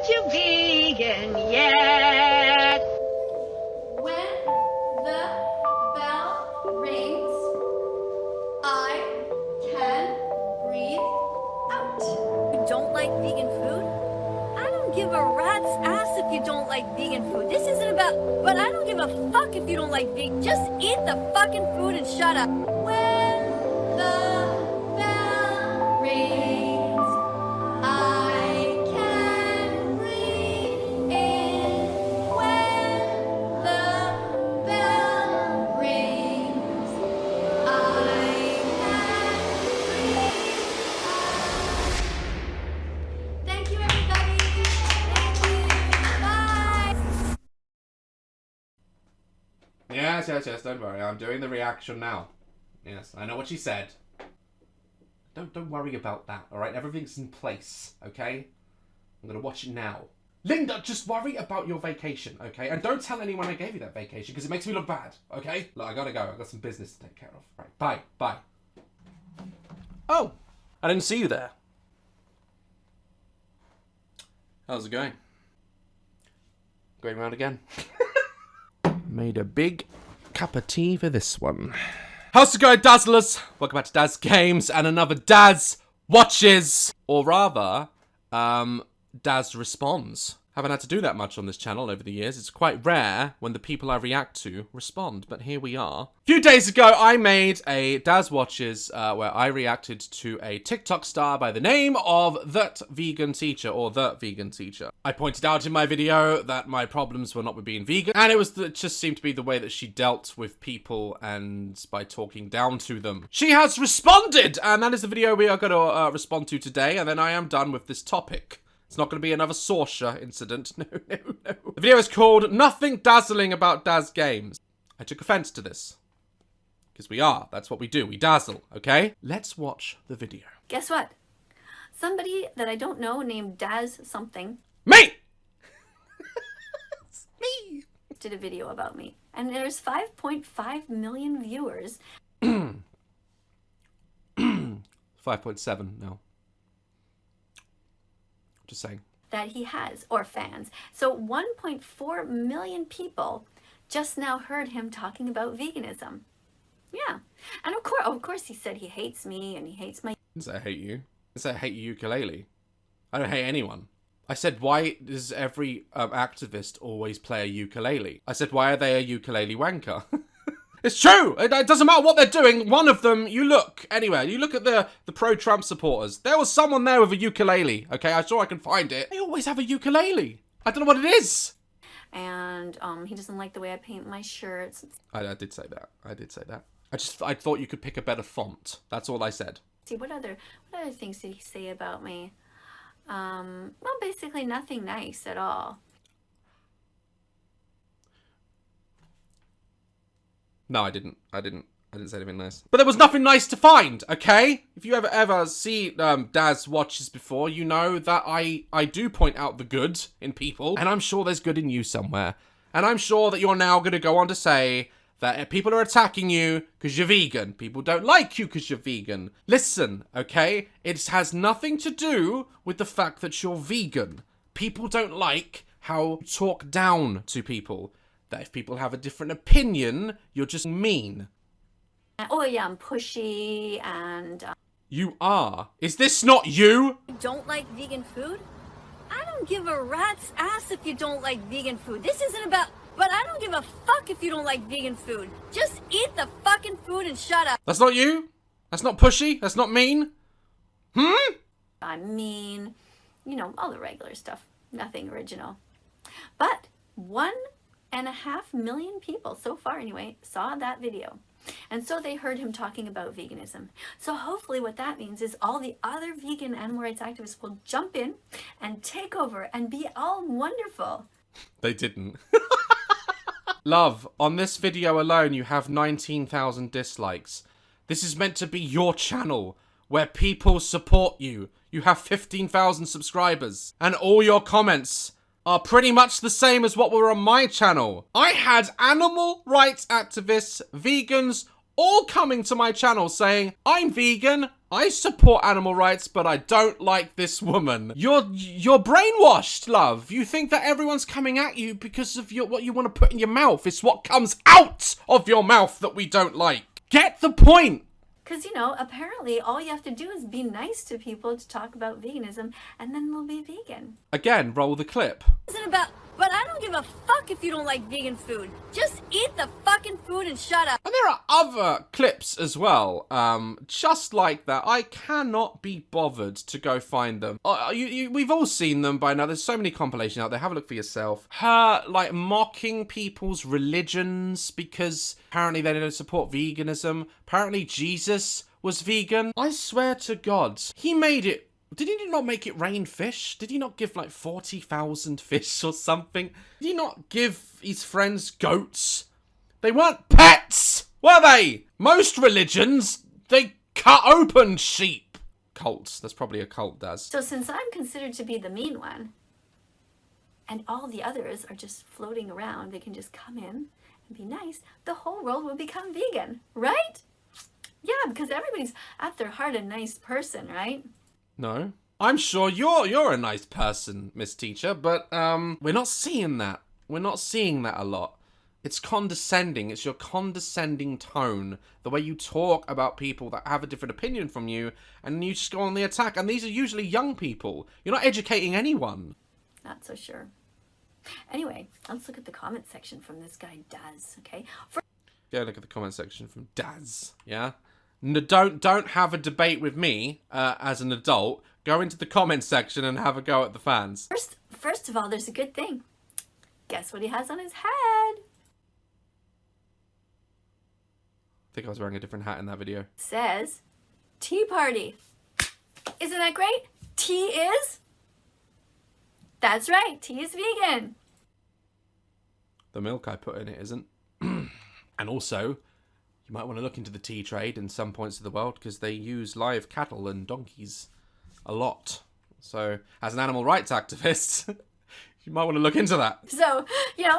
aren't you vegan yet? When the bell rings, I can breathe out. You don't like vegan food? I don't give a rat's ass if you don't like vegan food. This isn't about, but I don't give a fuck if you don't like vegan. Just eat the fucking food and shut up. When the bell rings, I can breathe in. When the bell rings, I can breathe out. Thank you, everybody. Thank you. Bye. Yes, don't worry. I'm doing the reaction now. Yes, I know what she said. Don't worry about that, alright? Everything's in place, okay? I'm gonna watch it now. Linda, just worry about your vacation, okay? And don't tell anyone I gave you that vacation, because it makes me look bad, okay? Look, I gotta go. I've got some business to take care of. Right, bye. Oh, I didn't see you there. How's it going? Going round again. Made a big cup of tea for this one. How's it going, Dazzlers? Welcome back to Daz Games and another Daz Watches. Or rather, Daz Responds. Haven't had to do that much on this channel over the years. It's quite rare when the people I react to respond, but here we are. A few days ago, I made a Daz Watches where I reacted to a TikTok star by the name of That Vegan Teacher, or The Vegan Teacher. I pointed out in my video that my problems were not with being vegan, and it just seemed to be the way that she dealt with people and by talking down to them. She has responded, and that is the video we are going to respond to today, and then I am done with this topic. It's not going to be another Sorsha incident. No. The video is called Nothing Dazzling About Daz Games. I took offense to this. Because we are. That's what we do. We dazzle, okay? Let's watch the video. Guess what? Somebody that I don't know named Daz something Me! It's me! did a video about me. And there's 5.5 million viewers. 5.7 now. Just saying. That he has, or fans. So 1.4 million people just now heard him talking about veganism. Yeah. And of course he said he hates me and he hates my I didn't say I hate you. I said I hate your ukulele. I don't hate anyone. I said, why does every activist always play a ukulele? I said, why are they a ukulele wanker? It's true! It doesn't matter what they're doing. One of them, you look anywhere. You look at the pro-Trump supporters. There was someone there with a ukulele, okay? I'm sure I can find it. They always have a ukulele. I don't know what it is. And he doesn't like the way I paint my shirts. I did say that. I did say that. I thought you could pick a better font. That's all I said. See, what other things did he say about me? Well, basically nothing nice at all. No, I didn't say anything nice. But there was nothing nice to find, okay? If you ever see Daz Watches before, you know that I do point out the good in people. And I'm sure there's good in you somewhere. And I'm sure that you're now going to go on to say that people are attacking you because you're vegan. People don't like you because you're vegan. Listen, okay? It has nothing to do with the fact that you're vegan. People don't like how you talk down to people. That if people have a different opinion, you're just mean. Oh yeah, I'm pushy and... You are. Is this not you? You don't like vegan food? I don't give a rat's ass if you don't like vegan food. This isn't about... But I don't give a fuck if you don't like vegan food. Just eat the fucking food and shut up. That's not you? That's not pushy? That's not mean? I'm mean. You know, all the regular stuff. Nothing original. But 1.5 million people, so far anyway, saw that video. And so they heard him talking about veganism. So hopefully what that means is all the other vegan animal rights activists will jump in and take over and be all wonderful. They didn't. Love, on this video alone you have 19,000 dislikes. This is meant to be your channel, where people support you. You have 15,000 subscribers. And all your comments are pretty much the same as what were on my channel. I had animal rights activists, vegans, all coming to my channel saying, I'm vegan, I support animal rights, but I don't like this woman. You're brainwashed, love. You think that everyone's coming at you because of what you want to put in your mouth. It's what comes out of your mouth that we don't like. Get the point. Because, you know, apparently all you have to do is be nice to people to talk about veganism, and then they'll be vegan. Again, roll the clip. Isn't about, but I don't give a fuck if you don't like vegan food. Just eat the fucking food and shut up. And there are other clips as well, just like that. I cannot be bothered to go find them. We've all seen them by now. There's so many compilations out there. Have a look for yourself. Her, like, mocking people's religions because apparently they don't support veganism. Apparently Jesus was vegan. I swear to God, he made it. Did he not make it rain fish? Did he not give like 40,000 fish or something? Did he not give his friends goats? They weren't pets, were they? Most religions, they cut open sheep. Cults. That's probably a cult, Daz. So since I'm considered to be the mean one, and all the others are just floating around, they can just come in and be nice, the whole world will become vegan, right? Yeah, because everybody's at their heart a nice person, right? No. I'm sure you're a nice person, Miss Teacher, but we're not seeing that. We're not seeing that a lot. It's condescending. It's your condescending tone, the way you talk about people that have a different opinion from you, and you just go on the attack. And these are usually young people. You're not educating anyone. Not so sure. Anyway, let's look at the comment section from this guy Daz, okay? Go look at the comment section from Daz, yeah? No, don't have a debate with me as an adult. Go into the comment section and have a go at the fans. First of all, there's a good thing. Guess what he has on his head? I think I was wearing a different hat in that video. It says, Tea Party. Isn't that great? Tea is? That's right, tea is vegan. The milk I put in it isn't. And also, you might want to look into the tea trade in some points of the world because they use live cattle and donkeys a lot. So, as an animal rights activist, you might want to look into that. So, you know,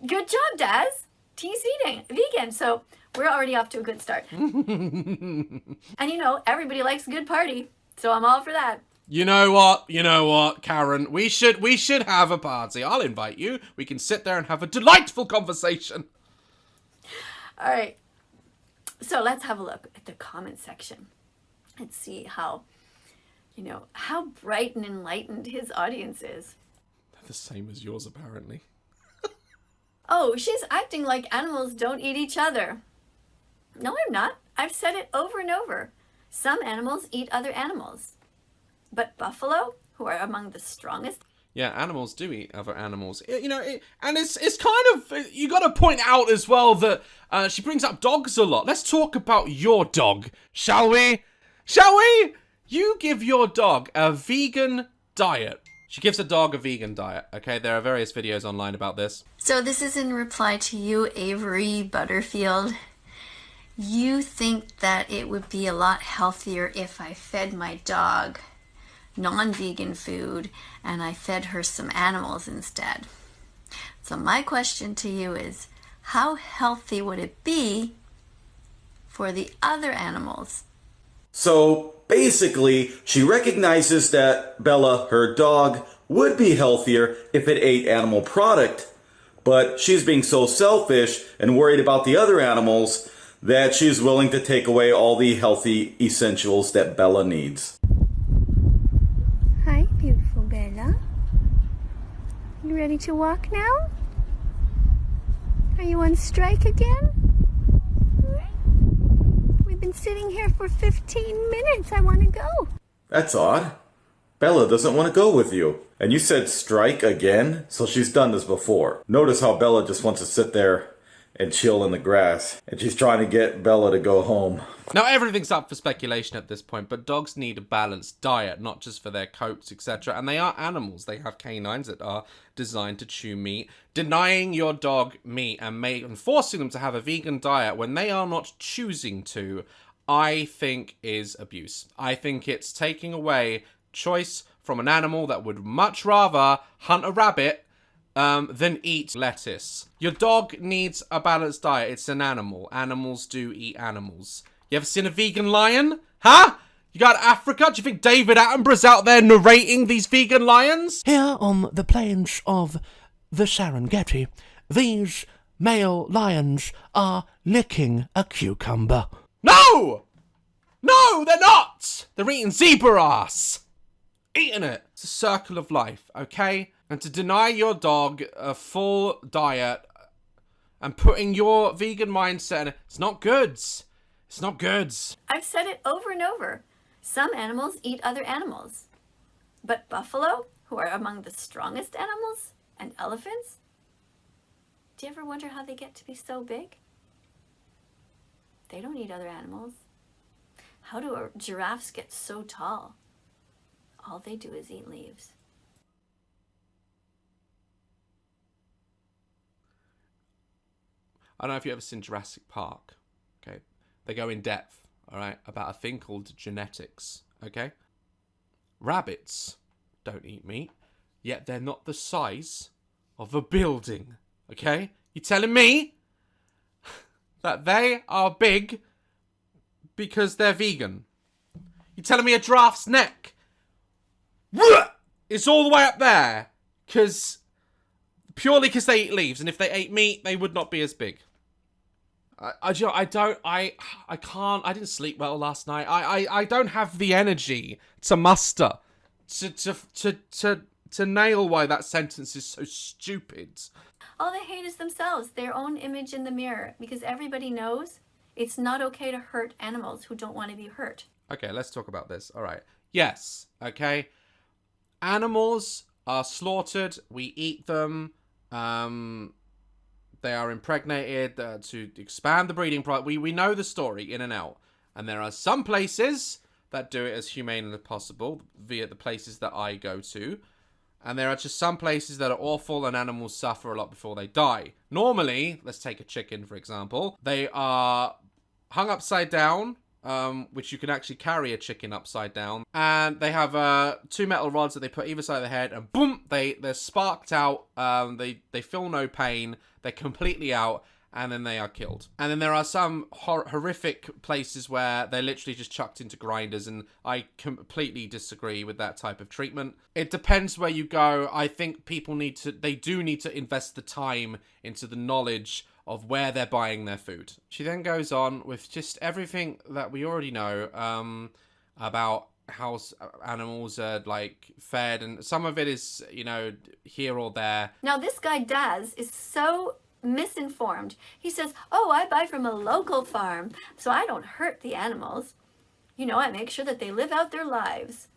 good job, Daz. Tea's vegan, so we're already off to a good start. And you know, everybody likes a good party, so I'm all for that. You know what, Karen? We should have a party. I'll invite you. We can sit there and have a delightful conversation. All right. So let's have a look at the comment section and see how, you know, how bright and enlightened his audience is. They're the same as yours, apparently. Oh, she's acting like animals don't eat each other. No, I'm not. I've said it over and over. Some animals eat other animals. But buffalo, who are among the strongest... Yeah, animals do eat other animals. You know, and it's kind of... You got to point out as well that she brings up dogs a lot. Let's talk about your dog, shall we? Shall we? You give your dog a vegan diet. She gives a dog a vegan diet, okay? There are various videos online about this. So this is in reply to you, Avery Butterfield. You think that it would be a lot healthier if I fed my dog non-vegan food and I fed her some animals instead. So my question to you is, how healthy would it be for the other animals? So basically, she recognizes that Bella, her dog, would be healthier if it ate animal product, but she's being so selfish and worried about the other animals that she's willing to take away all the healthy essentials that Bella needs. Hi, beautiful Bella. You ready to walk now? Are you on strike again? We've been sitting here for 15 minutes. I want to go. That's odd. Bella doesn't want to go with you. And you said strike again? So she's done this before. Notice how Bella just wants to sit there and chill in the grass. And she's trying to get Bella to go home. Now, everything's up for speculation at this point, but dogs need a balanced diet, not just for their coats, etc. And they are animals. They have canines that are designed to chew meat. Denying your dog meat and forcing them to have a vegan diet when they are not choosing to, I think is abuse. I think it's taking away choice from an animal that would much rather hunt a rabbit than eat lettuce. Your dog needs a balanced diet. It's an animal. Animals do eat animals. You ever seen a vegan lion? Huh? You got Africa? Do you think David Attenborough's out there narrating these vegan lions? Here on the plains of the Serengeti, these male lions are licking a cucumber. No! No, they're not! They're eating zebra ass. Eating it. It's a circle of life, okay? And to deny your dog a full diet and putting your vegan mindset in it, it's not good. It's not good. I've said it over and over. Some animals eat other animals. But buffalo, who are among the strongest animals, and elephants, do you ever wonder how they get to be so big? They don't eat other animals. How do giraffes get so tall? All they do is eat leaves. I don't know if you've ever seen Jurassic Park, okay? They go in depth, all right, about a thing called genetics, okay? Rabbits don't eat meat, yet they're not the size of a building, okay? You telling me that they are big because they're vegan? You telling me a giraffe's neck is all the way up there purely because they eat leaves, and if they ate meat, they would not be as big. I can't. I didn't sleep well last night. I don't have the energy to muster to nail why that sentence is so stupid. All they hate is themselves, their own image in the mirror, because everybody knows it's not okay to hurt animals who don't want to be hurt. Okay, let's talk about this. All right. Yes. Okay. Animals are slaughtered. We eat them. They are impregnated to expand the breeding product. We know the story in and out. And there are some places that do it as humane as possible via the places that I go to. And there are just some places that are awful and animals suffer a lot before they die. Normally, let's take a chicken, for example. They are hung upside down, which you can actually carry a chicken upside down. And they have 2 metal rods that they put either side of the head, and boom, they're sparked out. They feel no pain. They're completely out, and then they are killed. And then there are some horrific places where they're literally just chucked into grinders, and I completely disagree with that type of treatment. It depends where you go. I think people they do need to invest the time into the knowledge of where they're buying their food. She then goes on with just everything that we already know about how animals are like fed, and some of it is, you know, here or there. Now this guy Daz is so misinformed. He says, oh, I buy from a local farm, so I don't hurt the animals. You know, I make sure that they live out their lives.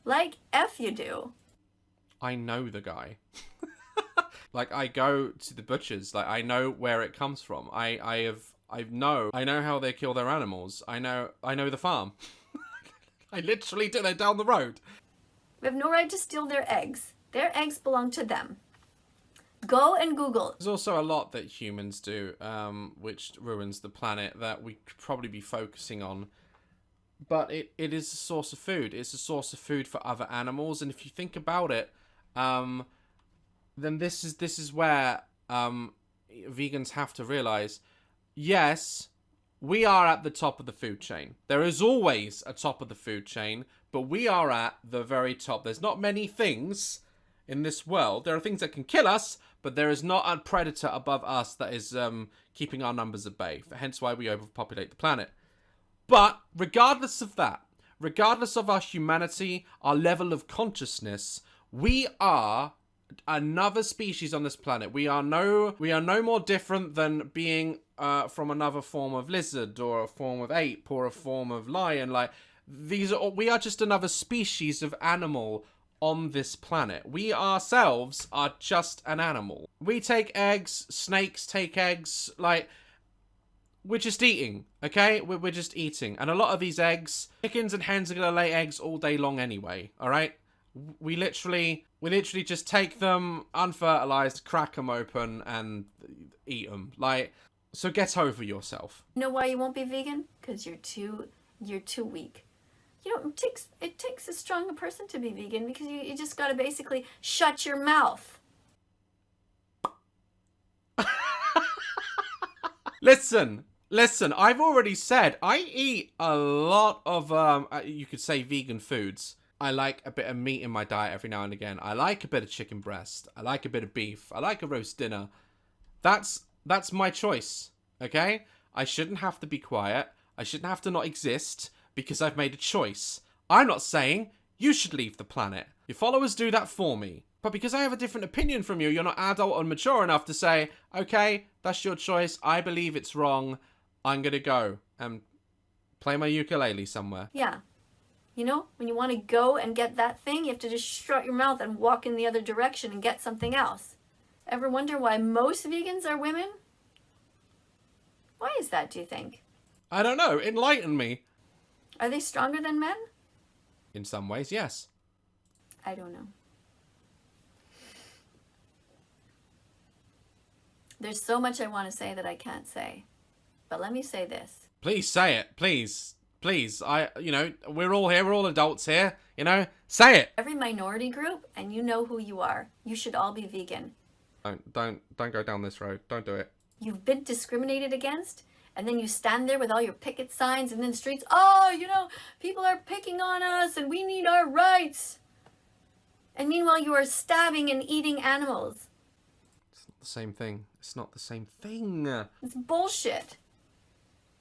Like F you do. I know the guy. Like, I go to the butchers. Like, I know where it comes from. I know how they kill their animals. I know the farm. I literally do. They're down the road. We have no right to steal their eggs. Their eggs belong to them. Go and Google. There's also a lot that humans do, which ruins the planet, that we could probably be focusing on. But it is a source of food. It's a source of food for other animals. And if you think about it, then this is where vegans have to realize, yes, we are at the top of the food chain. There is always a top of the food chain, but we are at the very top. There's not many things in this world. There are things that can kill us, but there is not a predator above us that is keeping our numbers at bay. Hence why we overpopulate the planet. But regardless of that, regardless of our humanity, our level of consciousness, we are another species on this planet. We are no more different than being from another form of lizard or a form of ape or a form of lion. Like, we are just another species of animal on this planet. We ourselves are just an animal. We take eggs, snakes take eggs, like, we're just eating, okay? We're just eating. And a lot of these eggs, chickens and hens are gonna lay eggs all day long anyway, alright? We literally just take them, unfertilized, crack them open, and eat them. Like, so get over yourself. You know why you won't be vegan? Because you're too weak. You know, it takes a strong person to be vegan, because you just gotta basically shut your mouth. Listen, I've already said I eat a lot of, you could say vegan foods. I like a bit of meat in my diet every now and again. I like a bit of chicken breast. I like a bit of beef. I like a roast dinner. That's my choice, okay? I shouldn't have to be quiet. I shouldn't have to not exist because I've made a choice. I'm not saying you should leave the planet. Your followers do that for me. But because I have a different opinion from you, you're not adult and mature enough to say, okay, that's your choice. I believe it's wrong. I'm going to go and play my ukulele somewhere. Yeah. You know, when you want to go and get that thing, you have to just shut your mouth and walk in the other direction and get something else. Ever wonder why most vegans are women? Why is that, do you think? I don't know. Enlighten me. Are they stronger than men? In some ways, yes. I don't know. There's so much I want to say that I can't say. But let me say this. Please say it. Please. Please. We're all here. We're all adults here. Say it. Every minority group, and you know who you are. You should all be vegan. Don't go down this road. Don't do it. You've been discriminated against, and then you stand there with all your picket signs and in the streets, oh, people are picking on us and we need our rights. And meanwhile, you are stabbing and eating animals. It's not the same thing. It's not the same thing. It's bullshit.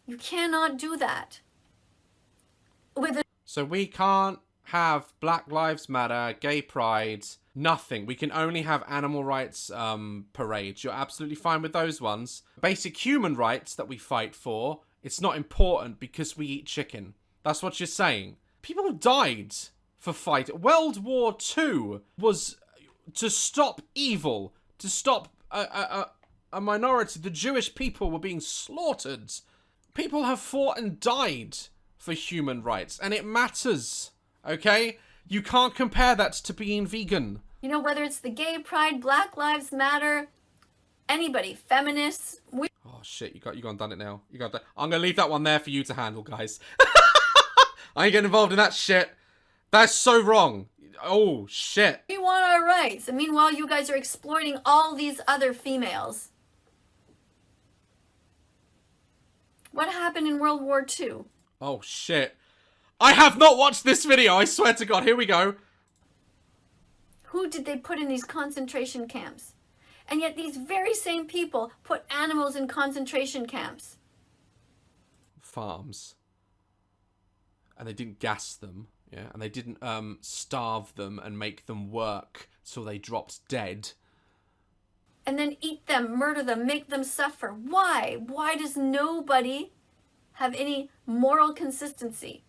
You cannot do that. So we can't have Black Lives Matter, gay pride, nothing. We can only have animal rights parades. You're absolutely fine with those ones. Basic human rights that we fight for, it's not important because we eat chicken. That's what you're saying. People died for fight. World War II was to stop evil, to stop a minority. The Jewish people were being slaughtered. People have fought and died for human rights, and it matters, okay? You can't compare that to being vegan. Whether it's the gay pride, Black Lives Matter, anybody, feminists. Oh shit, you gone done it now. You got that. I'm gonna leave that one there for you to handle, guys. I ain't getting involved in that shit. That's so wrong. Oh shit. We want our rights, and meanwhile you guys are exploiting all these other females. What happened in World War II? Oh shit. I have not watched this video, I swear to God. Here we go. Who did they put in these concentration camps? And yet these very same people put animals in concentration camps. Farms. And they didn't gas them, yeah? And they didn't starve them and make them work so they dropped dead. And then eat them, murder them, make them suffer. Why? Why does nobody have any moral consistency?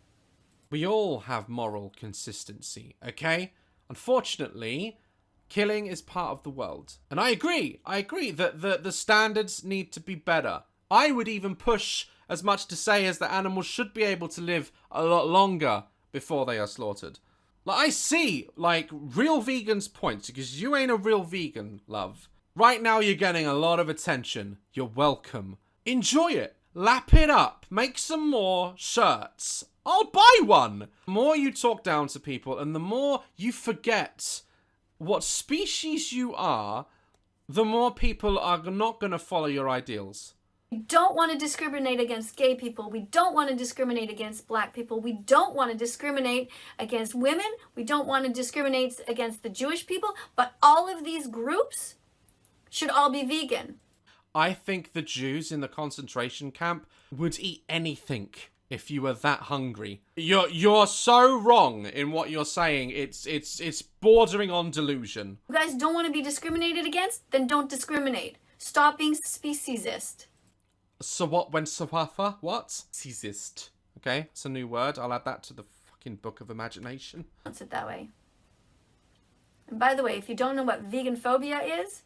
We all have moral consistency, okay? Unfortunately, killing is part of the world. And I agree that the standards need to be better. I would even push as much to say as that animals should be able to live a lot longer before they are slaughtered. I see, real vegans' points, because you ain't a real vegan, love. Right now you're getting a lot of attention. You're welcome. Enjoy it. Lap it up. Make some more shirts. I'll buy one. The more you talk down to people and the more you forget what species you are, the more people are not going to follow your ideals. We don't want to discriminate against gay people. We don't want to discriminate against black people. We don't want to discriminate against women. We don't want to discriminate against the Jewish people. But all of these groups should all be vegan. I think the Jews in the concentration camp would eat anything if you were that hungry. You're so wrong in what you're saying. It's bordering on delusion. You guys don't want to be discriminated against? Then don't discriminate. Stop being speciesist. So what when Sawafa? What? Speciesist. Okay, it's a new word. I'll add that to the fucking book of imagination. Pronounce it that way. And by the way, if you don't know what vegan phobia is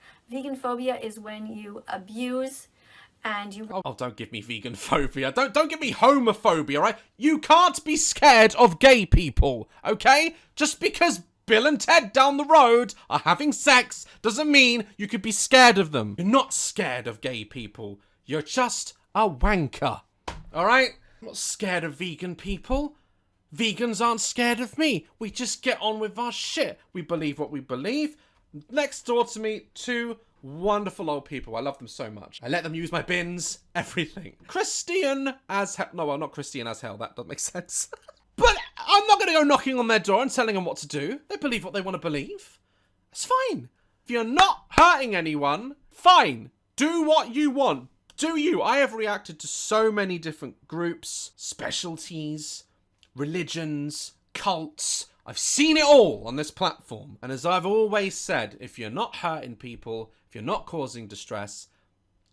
when you abuse and you... Oh, don't give me vegan phobia. Don't give me homophobia, right? You can't be scared of gay people, okay? Just because Bill and Ted down the road are having sex doesn't mean you could be scared of them. You're not scared of gay people. You're just a wanker, all right? I'm not scared of vegan people. Vegans aren't scared of me. We just get on with our shit. We believe what we believe. Next door to me, 2 Wonderful old people. I love them so much. I let them use my bins, everything. Christian as hell. No, well, not Christian as hell. That doesn't make sense. But I'm not going to go knocking on their door and telling them what to do. They believe what they want to believe. It's fine. If you're not hurting anyone, fine. Do what you want. Do you. I have reacted to so many different groups, specialties, religions, cults. I've seen it all on this platform. And as I've always said, if you're not hurting people, if you're not causing distress,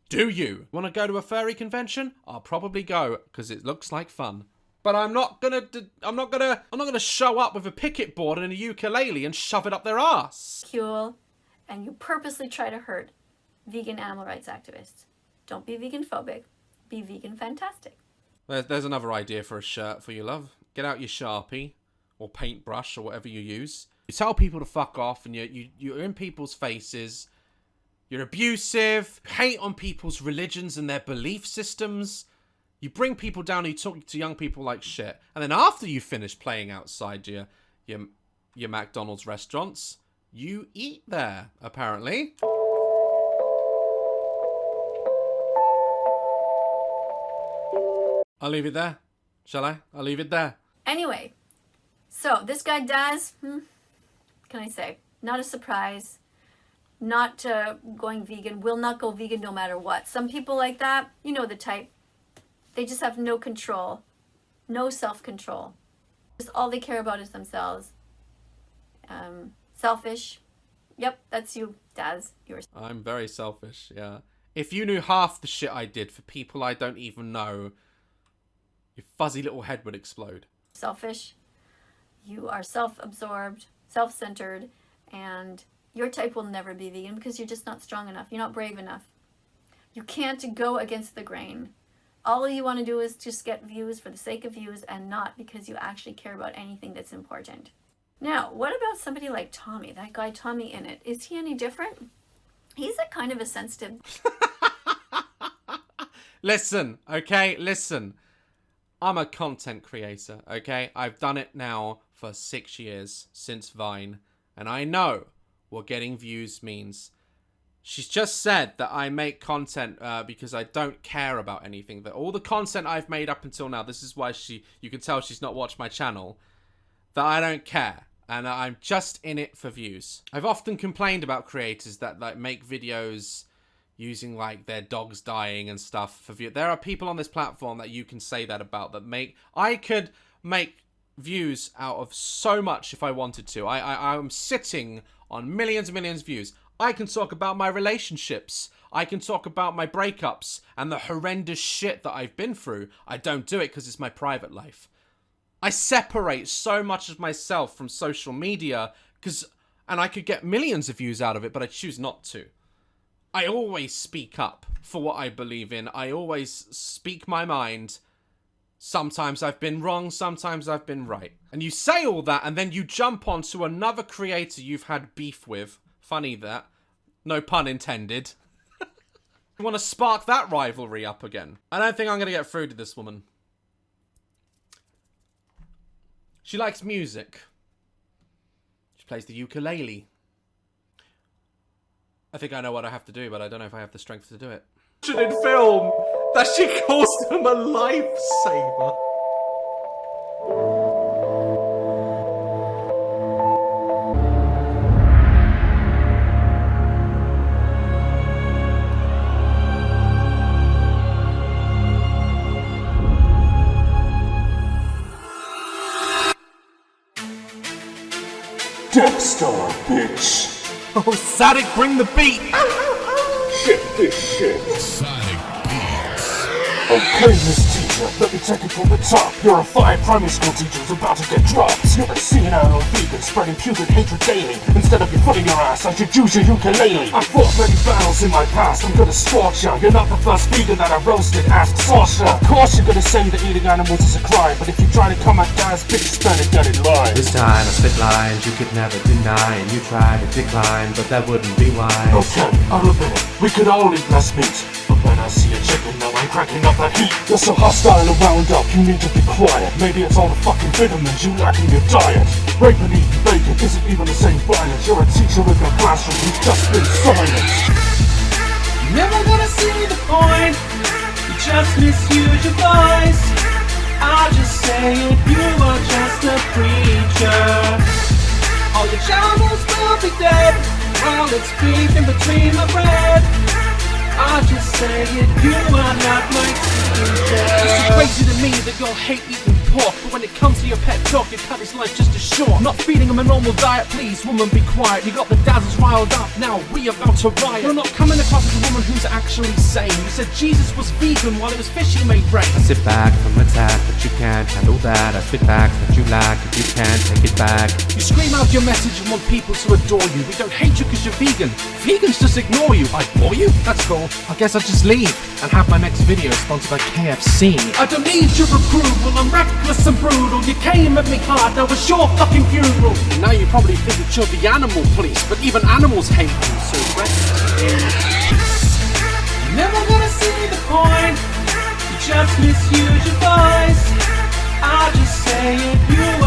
do you. Want to go to a furry convention? I'll probably go because it looks like fun. But I'm not gonna show up with a picket board and a ukulele and shove it up their ass. Cool. And you purposely try to hurt vegan animal rights activists. Don't be vegan phobic. Be vegan fantastic. There's another idea for a shirt for you, love. Get out your Sharpie or paintbrush or whatever you use. You tell people to fuck off and you're in people's faces. You're abusive. Hate on people's religions and their belief systems. You bring people down and you talk to young people like shit. And then after you finish playing outside your McDonald's restaurants, you eat there, apparently. I'll leave it there. Shall I? I'll leave it there. Anyway, so this guy Daz, can I say? Not a surprise. Not going vegan. Will not go vegan no matter what. Some people like that, you know the type. They just have no control. No self-control. Just all they care about is themselves. Selfish. Yep, that's you, Daz. I'm very selfish, yeah. If you knew half the shit I did for people I don't even know, your fuzzy little head would explode. Selfish. You are self-absorbed, self-centered, and your type will never be vegan because you're just not strong enough. You're not brave enough. You can't go against the grain. All you want to do is just get views for the sake of views and not because you actually care about anything that's important. Now, what about somebody like Tommy? That guy Tommy in it. Is he any different? He's a kind of a sensitive... Listen, okay? Listen. I'm a content creator, okay? I've done it now for 6 years, since Vine. And I know what getting views means. She's just said that I make content because I don't care about anything. That all the content I've made up until now, this is why you can tell she's not watched my channel, that I don't care. And I'm just in it for views. I've often complained about creators that like make videos using like their dogs dying and stuff for view. There are people on this platform that you can say that about that make... I could make views out of so much if I wanted to. I'm sitting on millions and millions of views. I can talk about my relationships. I can talk about my breakups and the horrendous shit that I've been through. I don't do it because it's my private life. I separate so much of myself from social media and I could get millions of views out of it, but I choose not to. I always speak up for what I believe in. I always speak my mind. Sometimes I've been wrong, sometimes I've been right. And you say all that and then you jump onto another creator you've had beef with. Funny that. No pun intended. You want to spark that rivalry up again. I don't think I'm going to get through to this woman. She likes music. She plays the ukulele. I think I know what I have to do, but I don't know if I have the strength to do it. In film that she calls him a lifesaver. Dexter, bitch. Oh, Sadik, bring the beat! Shit this shit. Okay, Miss Teacher, let me take it from the top. You're a fine primary school teacher who's about to get dropped. You're a senile vegan spreading putrid hatred daily. Instead of your foot in your ass, I should use your ukulele. I fought many battles in my past, I'm gonna scorch ya. You're not the first vegan that I roasted, ask Sasha. Of course you're gonna say that eating animals is a crime, but if you try to come at guys, bitch, better get in line. This time I spit lines you could never deny, and you try to decline, but that wouldn't be wise. Okay, I'll admit it, we could all eat less meat. But when I see a chicken, now I'm cracking up that heat. You're so hostile and wound up, you need to be quiet. Maybe it's all the fucking vitamins you lack in your diet. Rape and eating bacon isn't even the same violence. You're a teacher in your classroom who's just been silenced. Never gonna see the point. You just misuse your voice. I'll just say it, you are just a preacher. All your channels will be dead while it's creeping between my bread. I'll just say it, you are not my teacher. It's so crazy to me that you'll hate eating pork, but when it comes to your pet dog, you cut his life just as short. Not feeding him a normal diet, please, woman, be quiet. You got the dazzles riled up, now we about to riot. You're not coming across as a woman who's actually sane. You said Jesus was vegan while it was fish he made brain. I sit back from attack, but you can't handle that. I spit back what you lack, if you can't take it back. You scream out your message and want people to adore you. We don't hate you because you're vegan. Vegans just ignore you. I bore you? That's cool. I guess I'll just leave and have my next video sponsored by KFC. I don't need your approval, I'm reckless and brutal. You came at me hard, now it's your fucking funeral. And now you probably think that you're the animal police, but even animals hate you, so rest in peace. Never gonna see the point. You just misuse your voice. I'll just say it, you